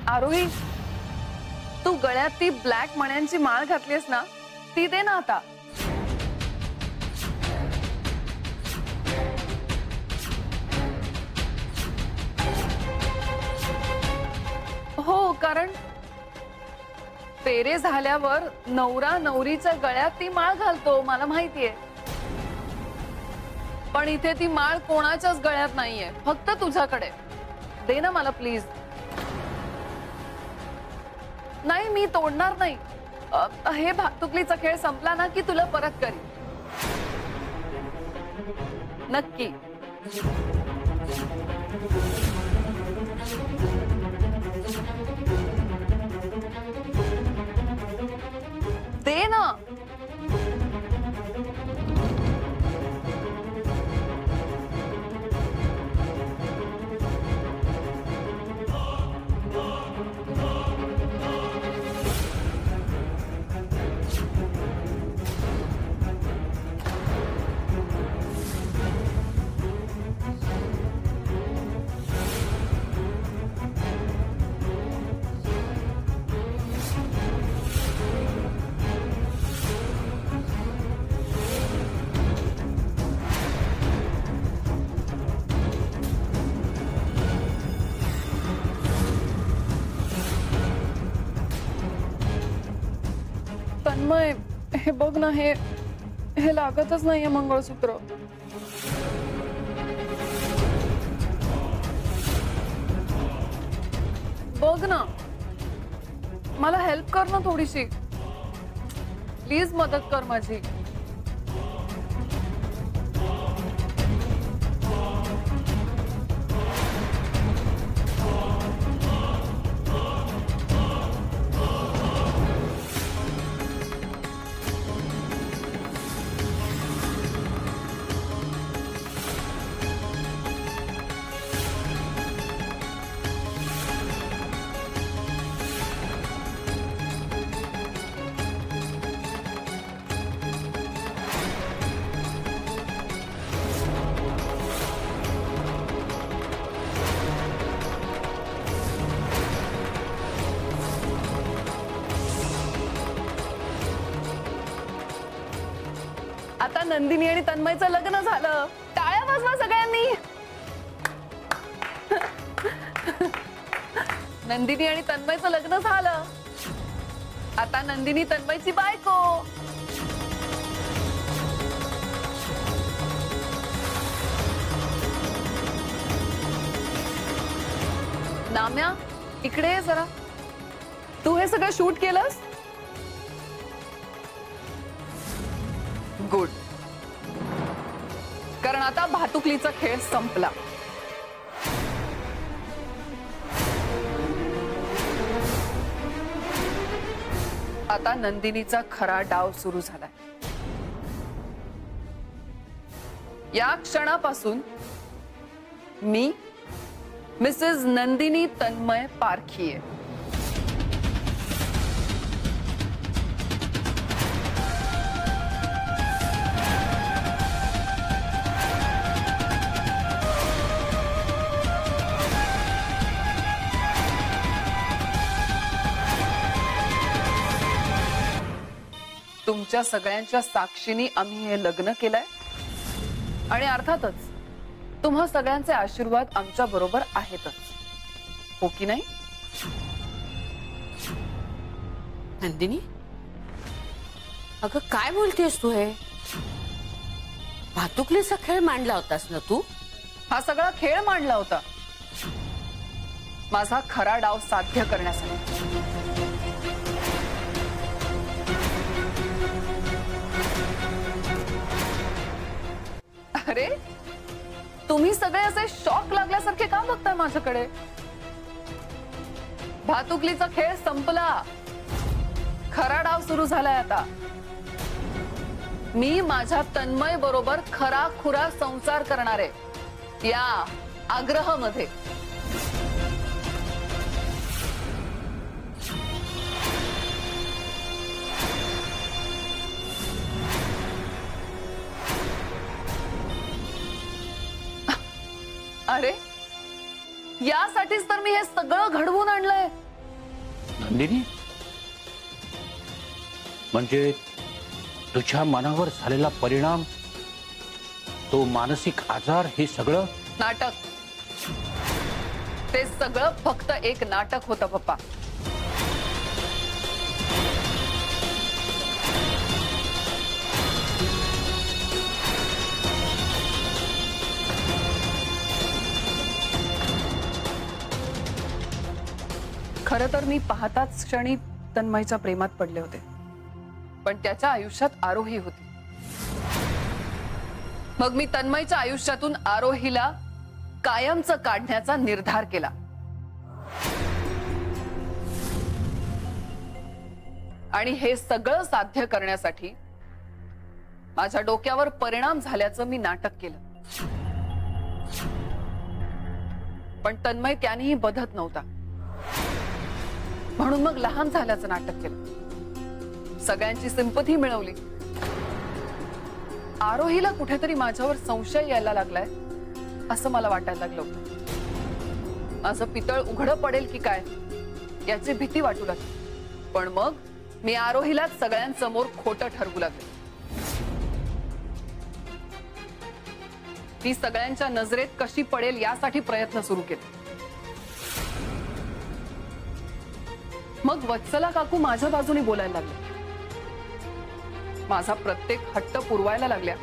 आरोही, तू गळ्यात ती ब्लॅक मण्यांची माळ घातलीस ना, ती दे ना आता. हो, कारण फेरे झाल्यावर नवरा नवरीच्या गळ्यात ती माळ घालतो, मला माहितीये. पण इथे ती माळ कोणाच्याच गळ्यात नाहीये, फक्त तुझ्याकडे. दे ना मला प्लीज. नाही, मी तोडणार नाही. हे भातुकलीचा खेळ संपला ना की तुला परत करीन, नक्की. दे ना. तन्मय, हे बघ ना, हे लागतच नाहीये मंगळसूत्र. बघ ना, मला हेल्प कर ना थोडीशी. प्लीज मदत कर माझी. आता नंदिनी आणि तन्मयचं लग्न झालं. टाळ्या वाजवा सगळ्यांनी. नंदिनी आणि तन्मयचं लग्न झालं. आता नंदिनी तन्मयची बायको. नाम्या, इकडे ये जरा. तू हे सगळं शूट केलंस? गुड. कारण आता भातुकलीचा खेळ संपला. आता नंदिनीचा खरा डाव सुरू झालाय. या क्षणापासून मी मिसेस नंदिनी तन्मय पारखीये. तुमच्या सगळ्यांच्या साक्षीने आम्ही हे लग्न केलंय आणि अर्थातच तुम्हा सगळ्यांचे आशीर्वाद आमच्या बरोबर आहेतच, हो की नाही? नंदिनी, अगं काय बोलतेस तू? हे भातुकलीचा खेळ मांडला होतास ना तू? हा सगळा खेळ मांडला होता माझा खरा डाव साध्य करण्यासाठी. अरे, तुम्ही सगळे असे शॉक लागल्यासारखे का बघताय माझ्याकडे? भातुकलीचा खेळ संपला. खरा डाव सुरू झालाय आता. मी माझ्या तन्मय बरोबर खरा खुरा संसार करणार आहे या आग्रहामध्ये. अरे, यासाठीच तर मी हे सगळं घडवून आणलंय. नंदिनी, म्हणजे तुझ्या मनावर झालेला परिणाम, तो मानसिक आजार, हे सगळं नाटक. ते सगळं फक्त एक नाटक होतं पप्पा. खरं तर मी पाहताच क्षणी तन्मयच्या प्रेमात पडले होते, पण त्याच्या आयुष्यात आरोही होती. मग मी तन्मयच्या आयुष्यातून आरोहीला कायमचं काढण्याचा निर्धार केला. आणि हे सगळं साध्य करण्यासाठी माझ्या डोक्यावर परिणाम झाल्याचं मी नाटक केलं. पण तन्मय त्यानेही बधत नव्हता, म्हणून मग लहान झाल्याचं नाटक केलं. सगळ्यांची सिंपथी मिळवली. आरोहीला कुठेतरी माझ्यावर संशय यायला लागलाय असं मला वाटायला लागलं. माझं पितळ उघडं पडेल की काय याची भीती वाटू लागली. पण मग मी आरोहीला सगळ्यांसमोर खोटं ठरवू लागले. ती सगळ्यांच्या नजरेत कशी पडेल यासाठी प्रयत्न सुरू केले. मग वत्सला काकू माझ्या बाजूने बोलायला लागले. माझा प्रत्येक हट्ट पुरवायला लागल्या.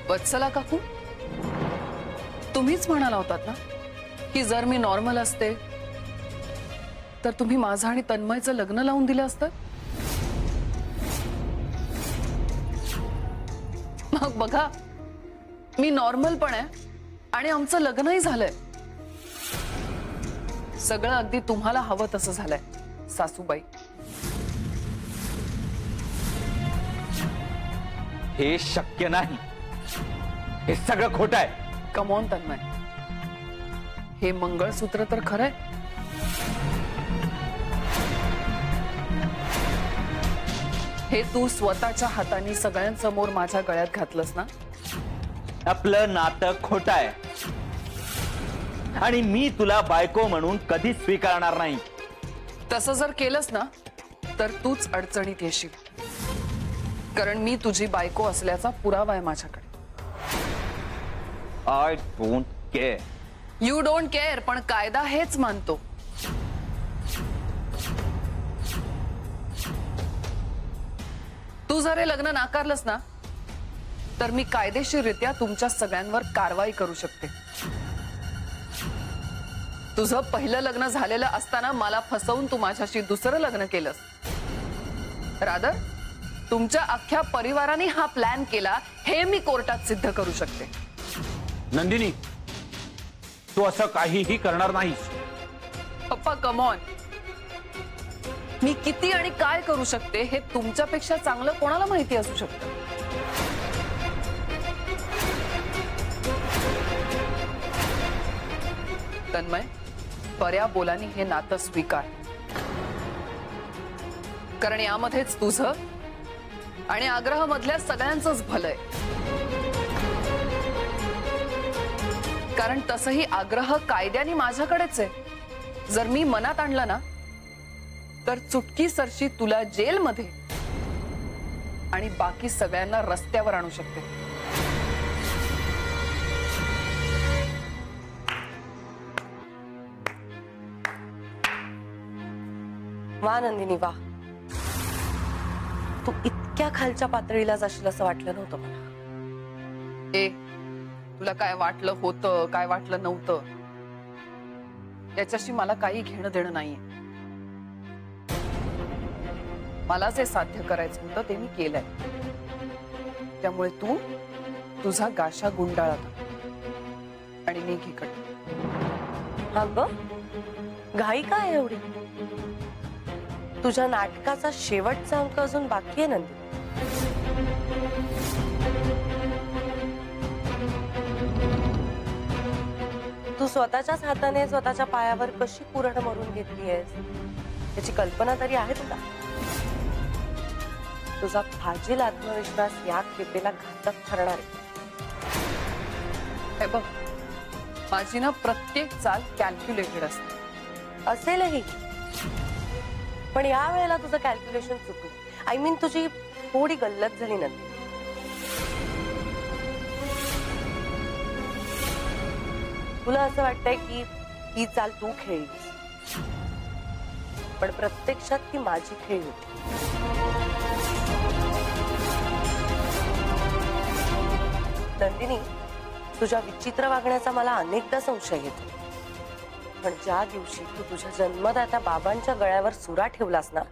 वत्सला काकू, तुम्हीच म्हणाला होतात ना की जर मी नॉर्मल असते तर तुम्ही माझं आणि तन्मयचं लग्न लावून दिलं असतं. मग बघा, मी नॉर्मल पण आहे आणि आमचं लग्नही झालंय. सगळं अगदी तुम्हाला हवं तसं झालंय सासूबाई. हे शक्य नाही. हे सगळं खोटं आहे. कम ऑन तन्मय, हे मंगळसूत्र तर खरंय. हे तू स्वतःच्या हाताने सगळ्यांसमोर माझ्या गळ्यात घातलंस ना. आपलं नातं खोटं आहे आणि मी तुला बायको म्हणून कधीच स्वीकारणार नाही. तसं जर केलंस ना तर तूच अडचणीत येशील, कारण मी तुझी बायको असल्याचा पुरावा आहे माझ्याकडे. I don't care. You don't care, पण कायदा हेच मानतो. तू जर हे लग्न नाकारलंस ना तर मी कायदेशीररित्या तुमच्या सगळ्यांवर कारवाई करू शकते. तुझं पहिलं लग्न झालेलं असताना मला फसवून तू माझ्याशी दुसरं लग्न केलंस. रादर तुमच्या अख्ख्या परिवाराने हा प्लॅन केला हे मी कोर्टात सिद्ध करू शकते. नंदिनी, तू असं काहीही करणार नाहीस. पप्पा कम ऑन, मी किती आणि काय करू शकते हे तुमच्यापेक्षा चांगलं कोणाला माहिती असू शकतं. तन्मय, बऱ्या बोलानी हे नातं स्वीकार, कारण यामध्येच तुझं आणि आग्रह मधल्या सगळ्यांचंच भलंय. कारण तसंही आग्रह कायद्याने माझ्याकडेच आहे. जर मी मनात आणलं ना तर चुटकी सरशी तुला जेलमध्ये आणि बाकी सगळ्यांना रस्त्यावर आणू शकते. वा नंदिनी वा, तू इतक्या खालच्या पातळीला जाशील असं वाटलं नव्हतं मला. ए, तुला काय वाटलं होतं, काय वाटलं नव्हतं याच्याशी मला काही घेणं देणं नाहीये. मला जे साध्य करायचं होतं ते मी केलंय. त्यामुळे तू तुझा गाशा गुंडाळा आणि निघ इकडे. हा ग, घाई काय एवढी? तुझ्या नाटकाचा शेवटचा अंक अजून बाकी आहे नंदिनी. तू स्वतःच्याच हाताने स्वतःच्या पायावर कशी पुरण मरून घेतलीयस याची कल्पना तरी आहे तुला? तुझा फाजील आत्मविश्वास या खेपेला घातक ठरणार आहे. हे बघ, माझी ना प्रत्येक चाल कॅल्क्युलेटेड असते. असेलही, पण या वेळेला तुझं कॅल्क्युलेशन चुकलं. आय मीन तुझी थोडी गल्लत झाली नंतर. तुला असं वाटतंय की ही चाल तू खेळलीस, पण प्रत्यक्षात ती माझी खेळी होती. नंदिनी, तुझ्या विचित्र वागण्याचा मला अनेकदा संशय येतो, पण ज्या दिवशी तू तुझ्या जन्मदात्या बाबांच्या गळ्यावर सुरा ठेवलास ना,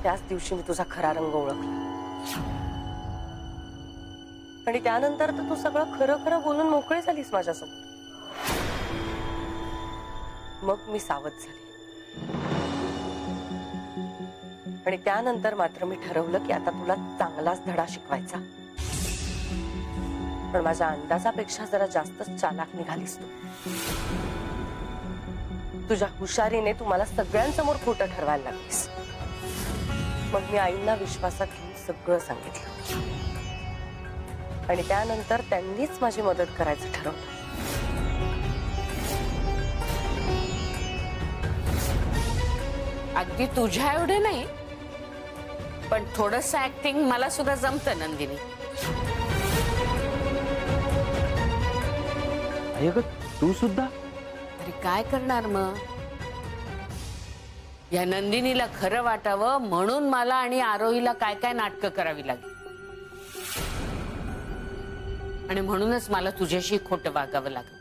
त्याच दिवशी मी तुझा खरा रंग ओळखला. आणि त्यानंतर तर तू सगळं खरं खरं बोलून मोकळी झालीस माझ्यासोबत. मग मी सावध झाले आणि त्यानंतर मात्र मी ठरवलं की आता तुला चांगलाच धडा शिकवायचा. पण माझ्या अंदाजापेक्षा जरा जास्तच चालाक निघालीस तू. तुझ्या हुशारीने तू मला सगळ्यांसमोर खोटं ठरवायला लागलीस. मग मी आईंना विश्वासात घेऊन सगळं सांगितलं आणि त्यानंतर त्यांनीच माझी मदत करायचं ठरवलं. अगदी तुझ्या एवढे नाही, पण थोडस ऍक्टिंग मला सुद्धा जमतं नंदिनी. तू सुद्धा? अरे काय करणार मग, या नंदिनीला खरं वाटावं म्हणून मला आणि आरोहीला काय काय नाटकं करावी लागली. आणि म्हणूनच मला तुझ्याशी खोटं वागावं लागलं.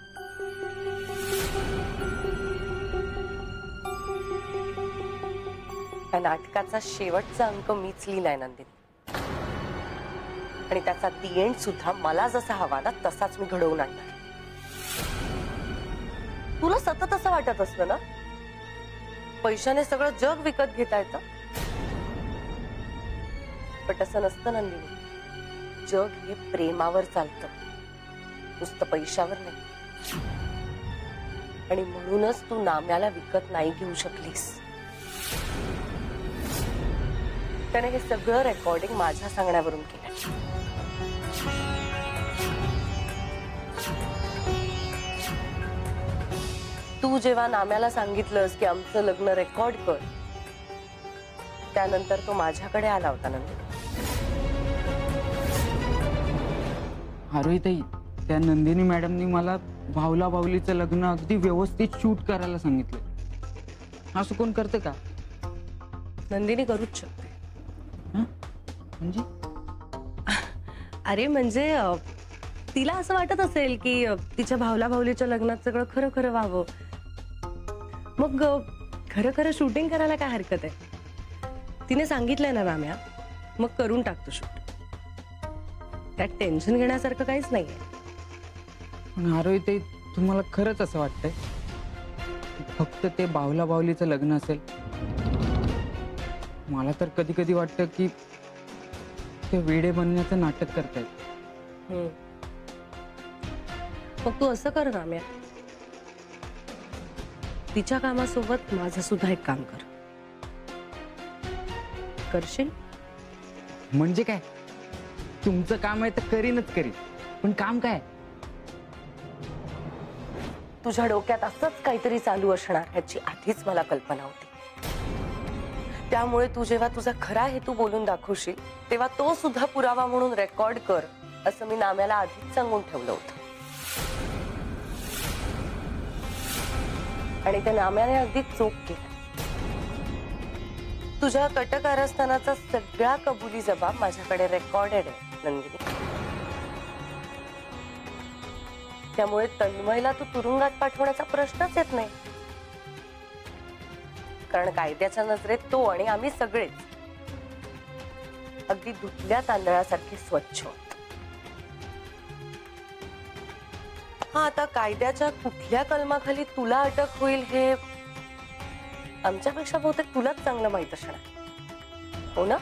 या नाटकाचा शेवटचा अंक मीच लिहिलाय नंदिनी, आणि त्याचा दी एंड सुद्धा मला जसा हवा ना तसाच मी घडवून आणणार. तुला सतत असं वाटत असतं ना पैशाने सगळं जग विकत घेता येतं, पण तसं नसतं नंदिनी. जग हे प्रेमावर चालतं, नुसतं पैशावर नाही. आणि म्हणूनच तू नाम्याला विकत नाही घेऊ शकलीस. त्याने हे सगळं रेकॉर्डिंग माझ्या सांगण्यावरून केलं. तू जेव्हा नाम्याला सांगितलंस की आमचं लग्न रेकॉर्ड कर, त्यानंतर तो माझ्याकडे आला होता नंदिनी. आरोहीताई, त्या नंदिनी मॅडमनी मला भावला भावलीचं लग्न अगदी व्यवस्थित शूट करायला सांगितलं. असं कोण करते का? नंदिनी करूच शकते. म्हणजे अरे म्हणजे तिला असं वाटत असेल की तिच्या भावला भावलीच्या लग्नात सगळं खरं खरं व्हावं, मग खरं खरं शूटिंग करायला काय हरकत आहे. तिने सांगितलंय ना नाम्या, मग करून टाकतो शूट. त्यात टेन्शन घेण्यासारखं काहीच नाहीये. पण आरोहीताई, तुम्हाला खरंच असं वाटतंय फक्त ते भावला भावलीचं लग्न असेल? मला तर कधी कधी वाटतं की ते वेडे बनण्याचं नाटक करतायत. मग तू असं कर नाम्या, तिच्या कामासोबत माझं सुद्धा एक काम कर. करशील? म्हणजे काय? तुमचं काम आहे तर करीनच करीन, पण काम काय? तुझ्या डोक्यात असंच काहीतरी चालू असणार ह्याची आधीच मला कल्पना होती. त्यामुळे तू जेव्हा तुझा खरा हेतू बोलून दाखवशील तेव्हा तो सुद्धा पुरावा म्हणून रेकॉर्ड कर, असं मी नाम्याला आधीच सांगून ठेवलं होतं. आणि त्या नाम्याने अगदी चोख केलं. तुझ्या कटकारस्थानाचा सगळा कबुली जबाब माझ्याकडे रेकॉर्डेड आहे नंदिनी. त्यामुळे तन्मयला तू तुरुंगात पाठवण्याचा प्रश्नच येत नाही, कारण कायद्याच्या नजरेत तो आणि आम्ही सगळेच अगदी धुतल्या तांदळासारखे स्वच्छ होत. हा, आता कायद्याच्या कुठल्या कलमाखाली तुला अटक होईल हे आमच्यापेक्षा बहुतेक तुलाच चांगलं माहित असणार, हो ना?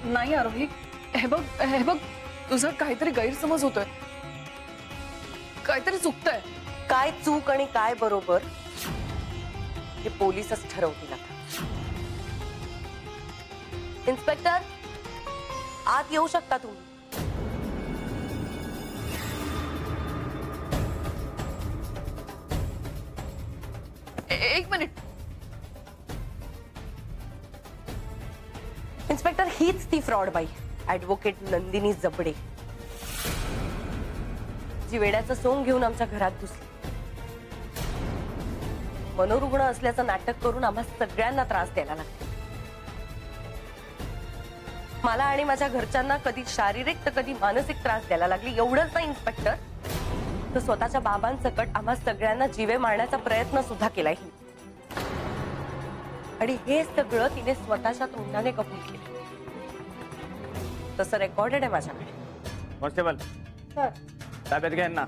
नाही आरोही, हे बघ तुझा काहीतरी गैरसमज होतोय, काहीतरी चुकतंय. काय चूक आणि काय बरोबर हे पोलीसच ठरवतील आता. इन्स्पेक्टर, आत येऊ शकता तुम्ही. एक मिनिट. इन्स्पेक्टर, हीच ती फ्रॉड बाई, ऍडव्होकेट नंदिनी जबडे, जी वेड्याचं सोंग घेऊन आमच्या घरात घुसली. मनोरुग्ण असल्याचं नाटक करून आम्हा सगळ्यांना त्रास द्यायला लागतो. मला आणि माझ्या घरच्यांना कधी शारीरिक तर कधी मानसिक त्रास द्यायला लागली. एवढंच नाही इन्स्पेक्टर, तर स्वतःच्या बाबांसकट आम्हा सगळ्यांना जीवे मारण्याचा प्रयत्न सुद्धा केलाय. आणि हे सगळं तिने स्वतःच्या तोंडाने कबूल केलं. तसं रेकॉर्डेड आहे माझ्याकडे. कॉन्स्टेबल ताब्यात घ्या ना.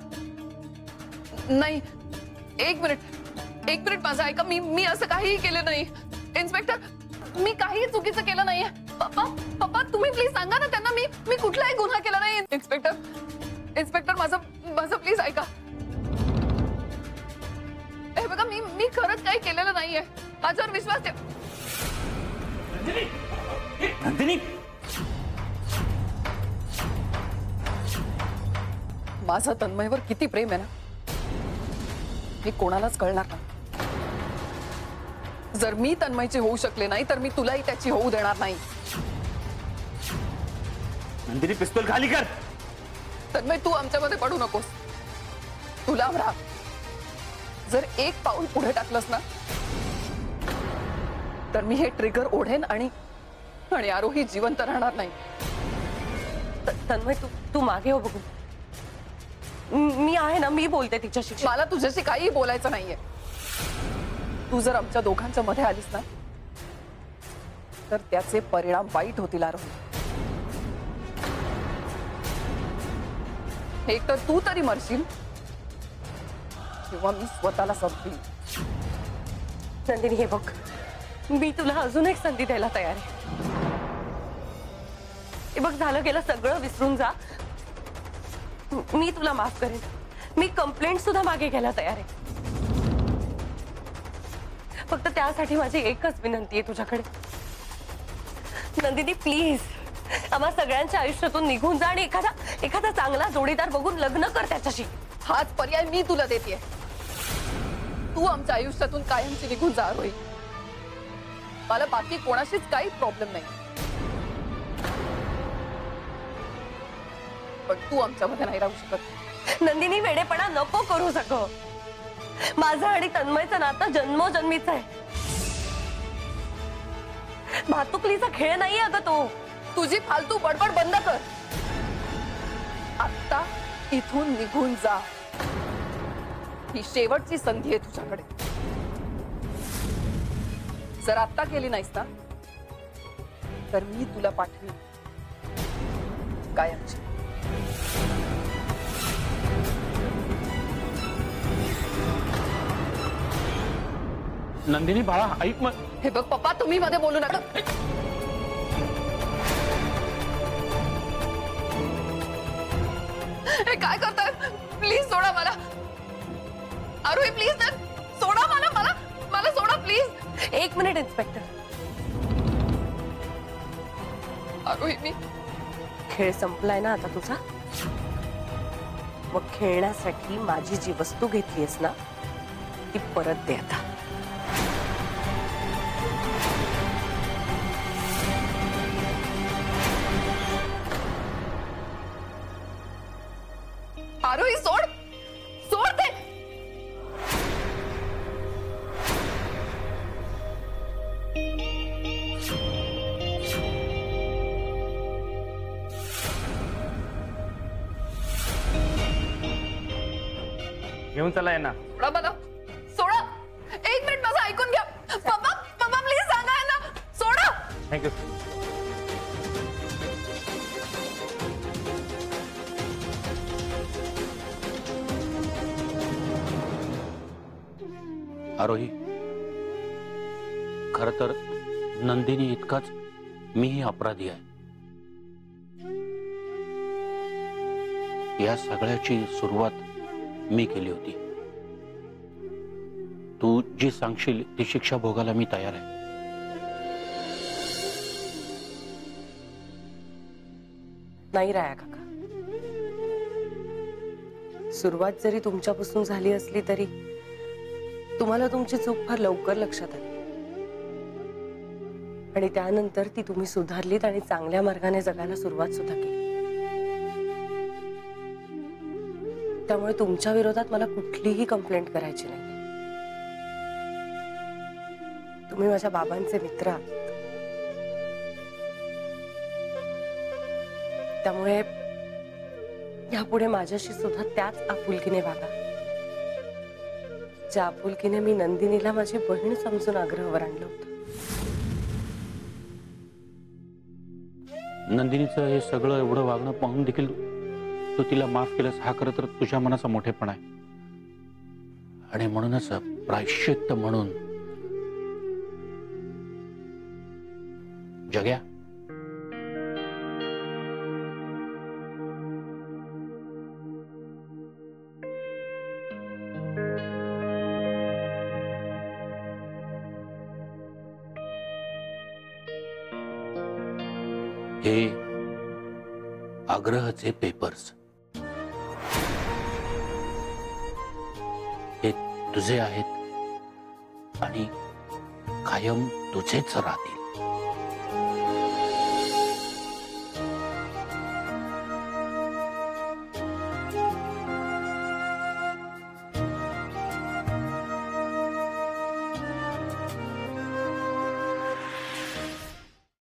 नाही, एक मिनिट माझं ऐका. मी असं काहीही केलं नाही. इन्स्पेक्टर, मी काही चुकीचं केलं नाहीये. पप्पा तुम्ही प्लीज सांगा ना त्यांना मी कुठलाही गुन्हा केला नाही. इन्स्पेक्टर माझं प्लीज ऐका. हे बघा, मी खरंच काही केलेलं नाहीये. माझ्यावर विश्वास ठेव. नंदिनी, माझं तन्मयवर किती प्रेम आहे ना, हे कोणालाच कळणार नाही. जर मी तन्मयची होऊ शकले नाही तर मी तुलाही त्याची होऊ देणार नाही. नंदिनी, पिस्तूल खाली कर. तन्मय, तू आमच्यामध्ये पडू नकोस. तुला राहा. जर एक पाऊल पुढे टाकलंस ना तर मी हे ट्रिगर ओढेन आणि आरोही जिवंत राहणार नाही. तन्मय, तू मागे हो बघू. मी आहे ना, मी बोलते तिच्याशी. मला तुझ्याशी काही बोलायचं नाहीये. तू जर आमच्या दोघांच्या मध्ये आलीस ना तर त्याचे परिणाम वाईट होतील आरोही. एक तर तू तरी मरशील किंवा मी स्वतःला संपवीन. नंदिनी, हे बघ, मी तुला अजून एक संधी द्यायला तयार आहे. हे बघ, झालं गेलं सगळं विसरून जा. मी तुला माफ करेन. मी कंप्लेंट सुद्धा मागे घ्यायला तयार आहे. फक्त त्यासाठी माझी एकच विनंती आहे तुझ्याकडे. नंदिनी, प्लीज आम्हा सगळ्यांच्या आयुष्यातून निघून जा आणि एखादा चांगला जोडीदार बघून लग्न कर त्याच्याशी. हाच पर्याय मी तुला देतेय. तू आमच्या आयुष्यातून कायमची निघून जा आरोही. मला बाकी कोणाशीच काही प्रॉब्लेम नाही, पण तू आमच्यामध्ये नाही राहू शकत. नंदिनी, वेडेपणा नको करू सगळं. माझं आणि तन्मयचं नातं जन्मोजन्मीच आहे. भातुकलीचा खेळ नाही अगं तो. तुझी फालतू बडबड बंद कर. आता इथून निघून जा. ही शेवटची संधी आहे तुझ्याकडे. जर आता केली नाहीस ना तर मी तुला पाठवीन कायमची. नंदिनी बाळा, ऐक मग. हे बघ पप्पा, तुम्ही मध्ये बोलू नका. हे काय करताय? प्लीज सोडा मला. आरोही, प्लीज सोडा मला सोडा प्लीज. एक मिनिट इन्स्पेक्टर. आरोही, मी खेळ संपलाय ना आता तुझा. मग खेळण्यासाठी माझी जी वस्तू घेतलीयस ना ती परत दे आता. आरोही, सोड ते. घेऊन चला यांना. सोडा मला, सोडा. एक मिनिट माझं ऐकून घ्या. पप्पा प्लीज सांगा यांना. सोडा. थँक्यू. आरोही, खर तर नंदिनी इतकाच मीही अपराधी आहे. या सगळ्याची सुरुवात मी केली होती. तू जी सांगशील ती शिक्षा भोगायला मी तयार आहे. नाही राया काका. सुरुवात जरी तुमच्यापासून झाली असली तरी तुम्हाला तुमची चूक फार लवकर लक्षात आली आणि त्यानंतर ती तुम्ही सुधारलीत आणि चांगल्या मार्गाने जगायला सुरुवात सुद्धा केली. त्यामुळे तुमच्या विरोधात मला कुठलीही कंप्लेंट करायची नाही. तुम्ही माझ्या बाबांचे मित्र आहात. त्यामुळे यापुढे माझ्याशी सुद्धा त्याच आपुलकीने वागा ज्या आपुलकीने मी नंदिनीला माझी बहीण समजून आग्रहावर आणलं होतं. नंदिनीचं हे सगळं एवढं वागणं पाहून देखील तू तिला माफ केलंस, हा खरं तर तुझ्या मनाचा मोठेपणा आहे. आणि म्हणूनच प्रायश्चित्त म्हणून जग्या, हे आग्रहाचे पेपर्स हे तुझे आहेत आणि कायम तुझेच राहतील.